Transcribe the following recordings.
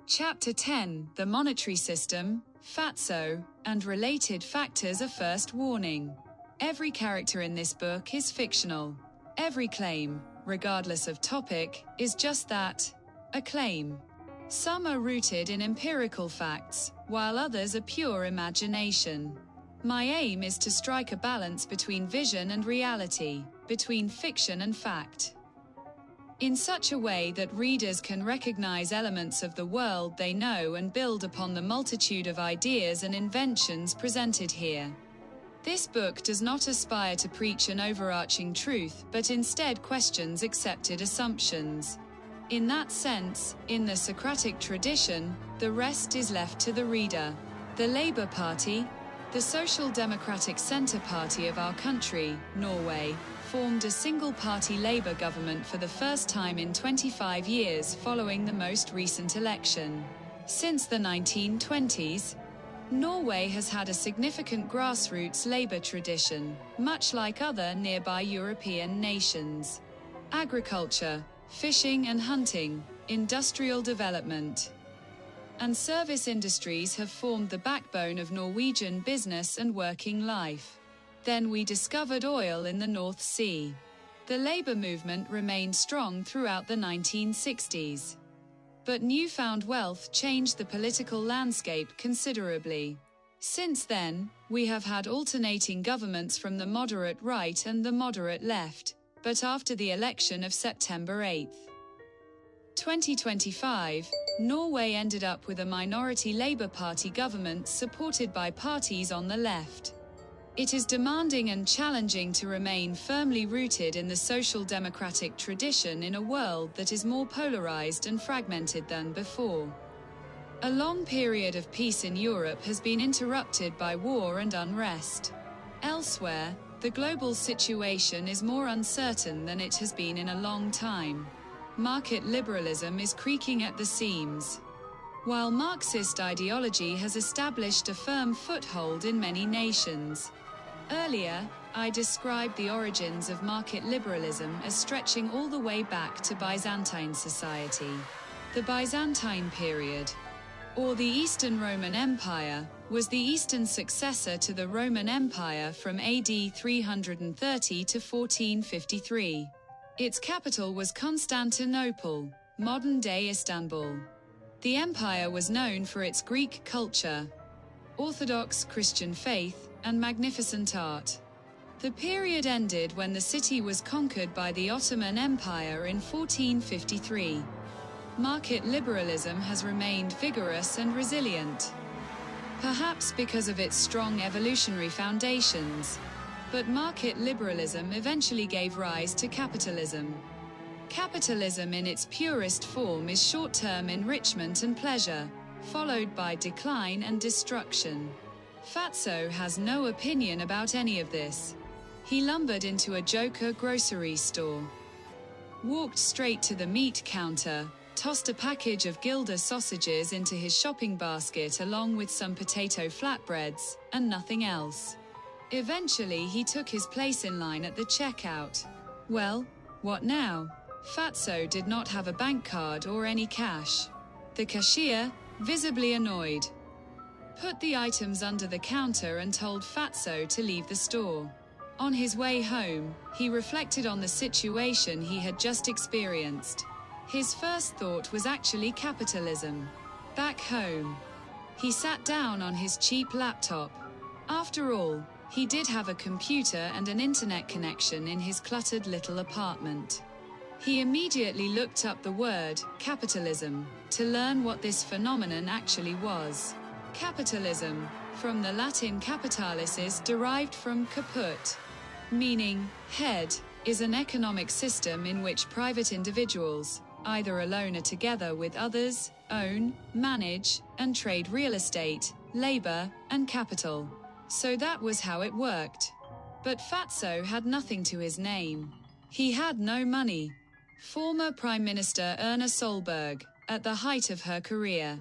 Chapter 10, The Monetary System, Fatso, and Related Factors. A first warning. Every character in this book is fictional. Every claim, regardless of topic, is just that, a claim. Some are rooted in empirical facts, while others are pure imagination. My aim is to strike a balance between vision and reality, between fiction and fact, in such a way that readers can recognize elements of the world they know and build upon the multitude of ideas and inventions presented here. This book does not aspire to preach an overarching truth, but instead questions accepted assumptions. In that sense, in the Socratic tradition, the rest is left to the reader. The Labour Party, the Social Democratic Centre Party of our country, Norway, formed a single-party Labour government for the first time in 25 years following the most recent election. Since the 1920s, Norway has had a significant grassroots Labour tradition, much like other nearby European nations. Agriculture, fishing and hunting, industrial development, and service industries have formed the backbone of Norwegian business and working life. Then we discovered oil in the North Sea. The labor movement remained strong throughout the 1960s. But newfound wealth changed the political landscape considerably. Since then, we have had alternating governments from the moderate right and the moderate left, but after the election of September 8, 2025, Norway ended up with a minority Labour Party government supported by parties on the left. It is demanding and challenging to remain firmly rooted in the social democratic tradition in a world that is more polarized and fragmented than before. A long period of peace in Europe has been interrupted by war and unrest. Elsewhere, the global situation is more uncertain than it has been in a long time. Market liberalism is creaking at the seams, while Marxist ideology has established a firm foothold in many nations. Earlier, I described the origins of market liberalism as stretching all the way back to Byzantine society. The Byzantine period, or the Eastern Roman Empire, was the eastern successor to the Roman Empire from AD 330 to 1453. Its capital was Constantinople, modern-day Istanbul. The empire was known for its Greek culture, Orthodox Christian faith, and magnificent art. The period ended when the city was conquered by the Ottoman Empire in 1453. Market liberalism has remained vigorous and resilient, perhaps because of its strong evolutionary foundations. But market liberalism eventually gave rise to capitalism. Capitalism in its purest form is short-term enrichment and pleasure, followed by decline and destruction. Fatso has no opinion about any of this. He lumbered into a Joker grocery store, walked straight to the meat counter, tossed a package of Gilda sausages into his shopping basket along with some potato flatbreads, and nothing else. Eventually he took his place in line at the checkout. Well, what now? Fatso did not have a bank card or any cash. The cashier, visibly annoyed, put the items under the counter and told Fatso to leave the store. On his way home, he reflected on the situation he had just experienced. His first thought was actually capitalism. Back home, he sat down on his cheap laptop. After all, he did have a computer and an internet connection in his cluttered little apartment. He immediately looked up the word, capitalism, to learn what this phenomenon actually was. Capitalism, from the Latin capitalis, is derived from caput, meaning head, is an economic system in which private individuals, either alone or together with others, own, manage, and trade real estate, labor, and capital. So that was how it worked. But Fatso had nothing to his name. He had no money. Former Prime Minister Erna Solberg, at the height of her career,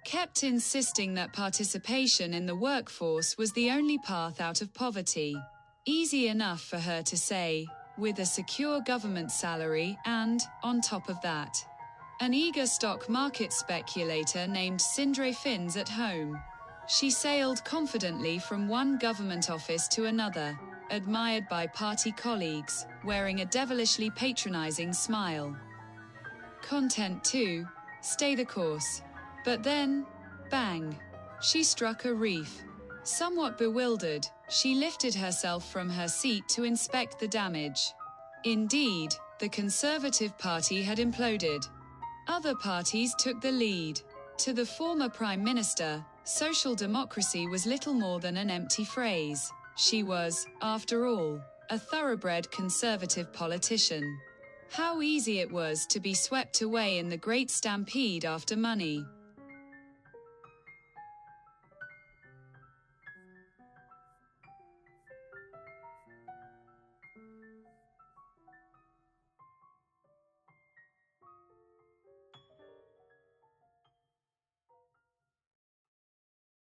kept insisting that participation in the workforce was the only path out of poverty. Easy enough for her to say, with a secure government salary and, on top of that, an eager stock market speculator named Sindre Finns at home. She sailed confidently from one government office to another, admired by party colleagues, wearing a devilishly patronizing smile. Content 2. Stay the course. But then, bang! She struck a reef. Somewhat bewildered, she lifted herself from her seat to inspect the damage. Indeed, the Conservative Party had imploded. Other parties took the lead. To the former Prime Minister, social democracy was little more than an empty phrase. She was, after all, a thoroughbred conservative politician. How easy it was to be swept away in the great stampede after money.